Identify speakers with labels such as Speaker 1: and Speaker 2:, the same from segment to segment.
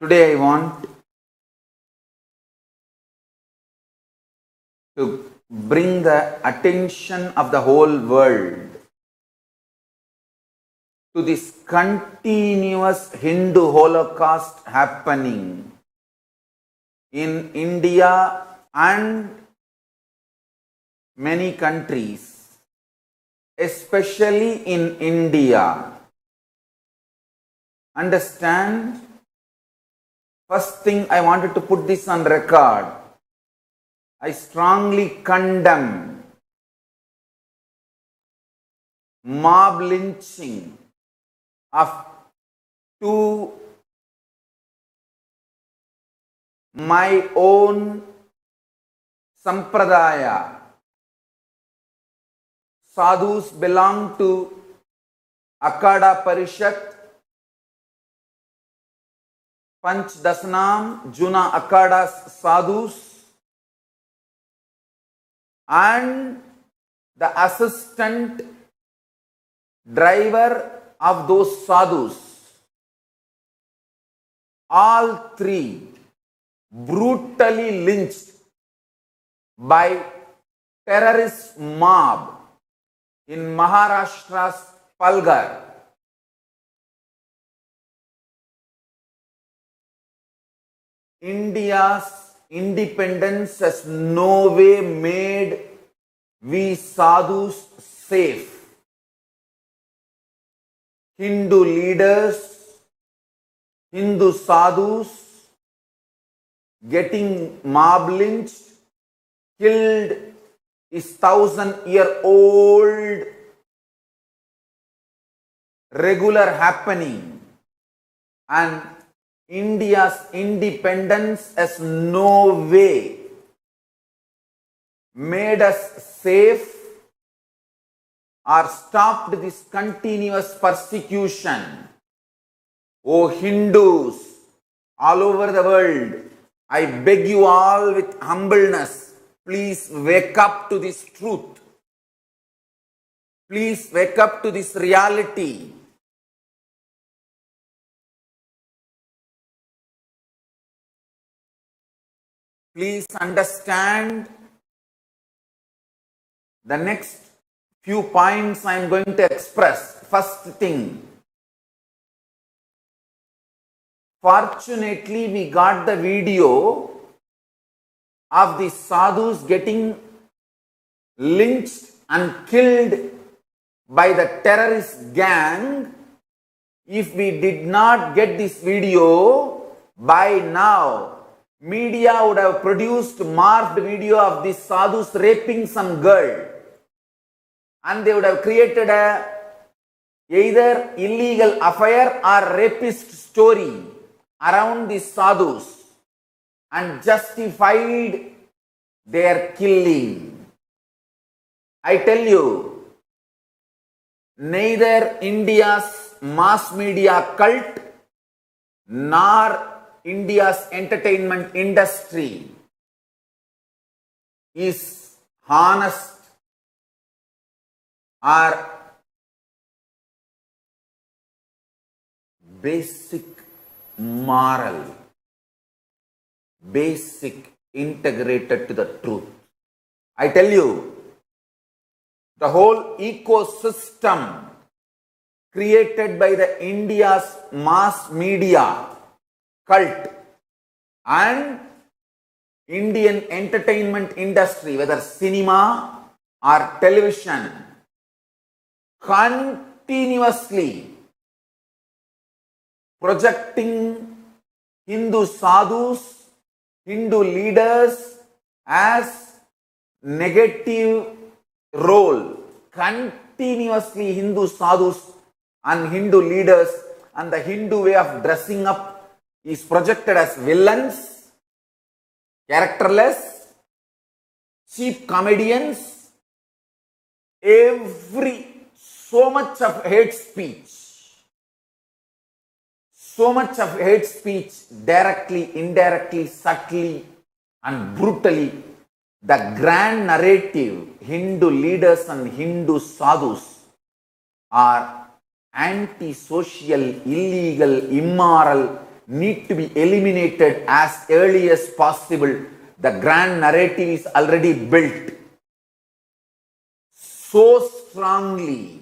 Speaker 1: Today I want to bring the attention of the whole world to this continuous Hindu Holocaust happening in India and many countries, especially in India. Understand? First thing I wanted to put this on record. I strongly condemn mob lynching of two my own sampradaya. Sadhus belong to Akhada Parishad, Panch Dasnam, Juna Akhadas Sadhus, and the assistant driver of those sadhus. All three brutally lynched by terrorist mob in Maharashtra's Palghar. India's independence has no way made we sadhus safe. Hindu leaders, Hindu sadhus getting mob lynched, killed is 1,000-year-old regular happening, and India's independence has no way made us safe or stopped this continuous persecution. O Hindus all over the world, I beg you all with humbleness, please wake up to this truth. Please wake up to this reality. Please understand the next few points I am going to express. First thing, fortunately we got the video of the sadhus getting lynched and killed by the terrorist gang. If we did not get this video, by now media would have produced morphed video of these sadhus raping some girl, and they would have created a either illegal affair or rapist story around these sadhus and justified their killing. I tell you, neither India's mass media cult nor India's entertainment industry is honest or basic moral, basic integrated to the truth. I tell you, the whole ecosystem created by the India's mass media cult and Indian entertainment industry, whether cinema or television, continuously projecting Hindu sadhus, Hindu leaders as negative role. Continuously Hindu sadhus and Hindu leaders and the Hindu way of dressing up is projected as villains, characterless, cheap comedians, so much of hate speech, directly, indirectly, subtly and brutally. The grand narrative, Hindu leaders and Hindu sadhus are anti-social, illegal, immoral, need to be eliminated as early as possible. The grand narrative is already built so strongly.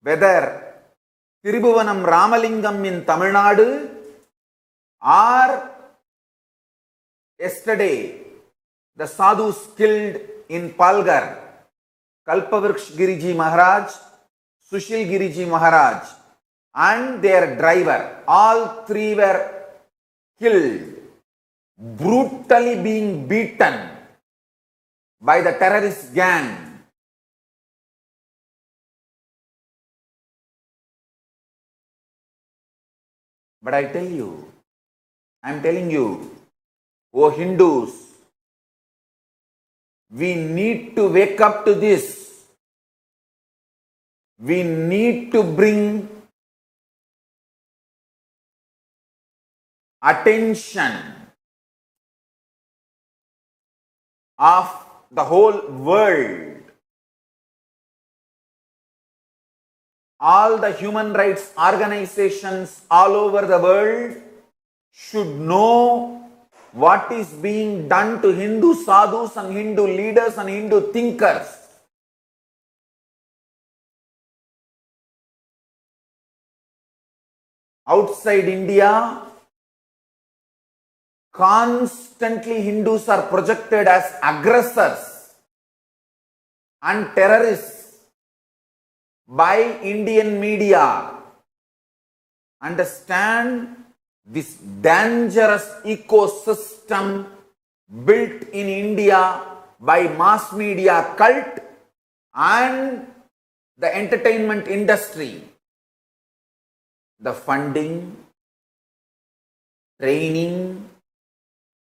Speaker 1: Whether Tirubhuvanam Ramalingam in Tamil Nadu or yesterday the sadhus killed in Palghar, Kalpavriksha Giriji Maharaj, Sushil Giriji Maharaj and their driver, all three were killed, brutally being beaten by the terrorist gang. But I am telling you, O Hindus, we need to wake up to this. We need to bring attention of the whole world. All the human rights organizations all over the world should know what is being done to Hindu sadhus and Hindu leaders and Hindu thinkers. Outside India, constantly Hindus are projected as aggressors and terrorists by Indian media. Understand this dangerous ecosystem built in India by mass media cult and the entertainment industry. The funding, training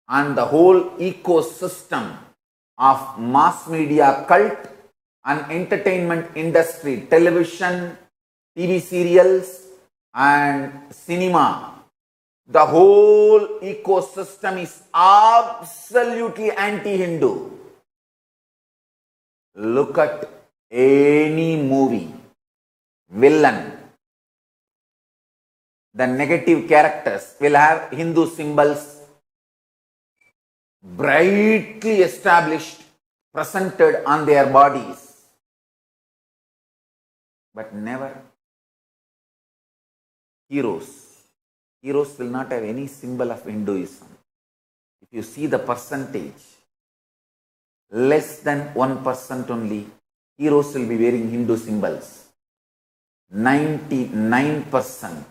Speaker 1: and the whole ecosystem of mass media cult and entertainment industry, television, TV serials and cinema. The whole ecosystem is absolutely anti-Hindu. Look at any movie, villain. The negative characters will have Hindu symbols brightly established, presented on their bodies. But never heroes. Heroes will not have any symbol of Hinduism. If you see the percentage, less than 1% only heroes will be wearing Hindu symbols. 99%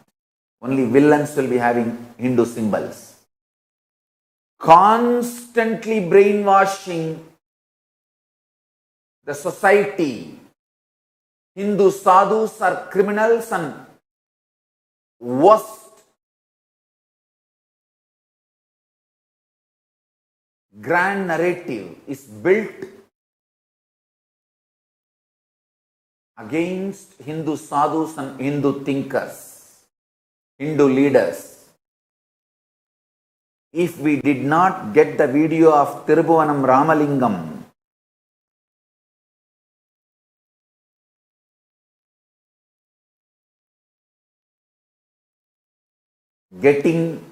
Speaker 1: only villains will be having Hindu symbols. Constantly brainwashing the society. Hindu sadhus are criminals and worst. Grand narrative is built against Hindu sadhus and Hindu thinkers, Hindu leaders. If we did not get the video of Tirubhuvanam Ramalingam, getting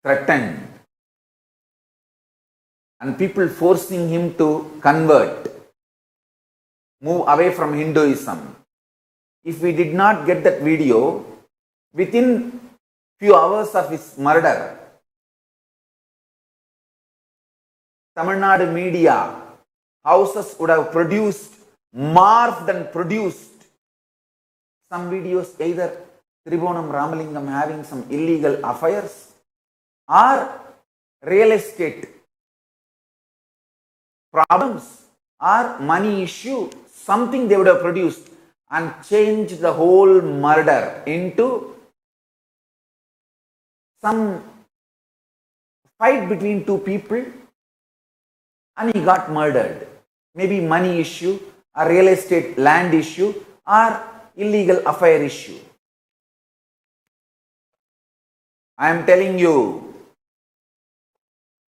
Speaker 1: threatened and people forcing him to convert, move away from Hinduism. If we did not get that video, within few hours of his murder, Tamil Nadu media houses would have produced, morphed and produced some videos, either Tirubhuvanam Ramalingam having some illegal affairs or real estate problems or money issue, something they would have produced and changed the whole murder into some fight between two people and he got murdered. Maybe money issue, a real estate land issue or illegal affair issue. I am telling you,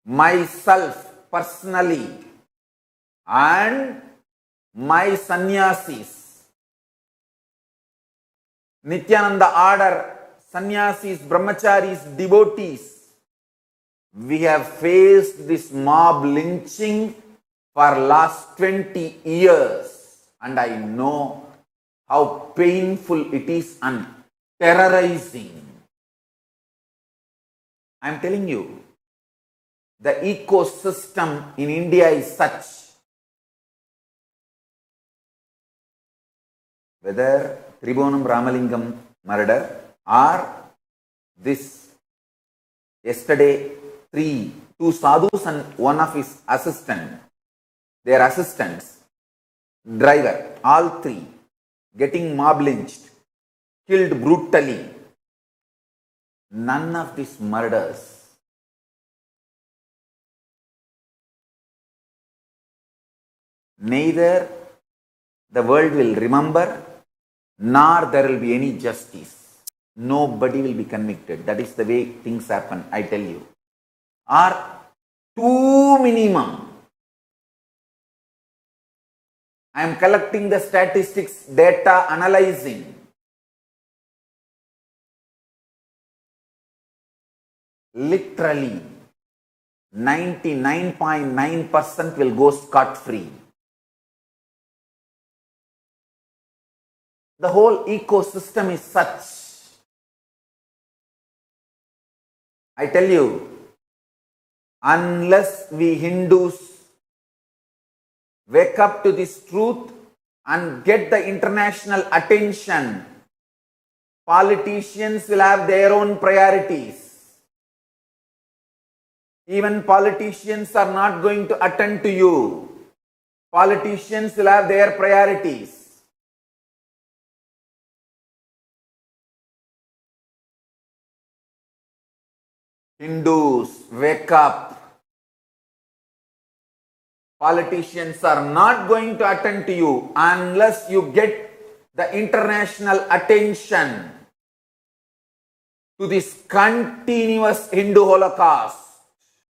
Speaker 1: myself personally, and my sannyasis, Nityananda order, sannyasis, brahmacharis, devotees, we have faced this mob lynching for last 20 years, and I know how painful it is and terrorizing. I am telling you, the ecosystem in India is such. Whether Tribhuvanam Ramalingam murder or this yesterday two sadhus and one of his their assistants, driver, all three getting mob lynched, killed brutally. None of these murders neither the world will remember nor there will be any justice. Nobody will be convicted. That is the way things happen, I tell you. Or two minimum. I am collecting the statistics, data, analyzing. Literally, 99.9% will go scot-free. The whole ecosystem is such. I tell you, unless we Hindus wake up to this truth and get the international attention, politicians will have their own priorities. Even politicians are not going to attend to you. Politicians will have their priorities. Hindus, wake up. Politicians are not going to attend to you unless you get the international attention to this continuous Hindu Holocaust.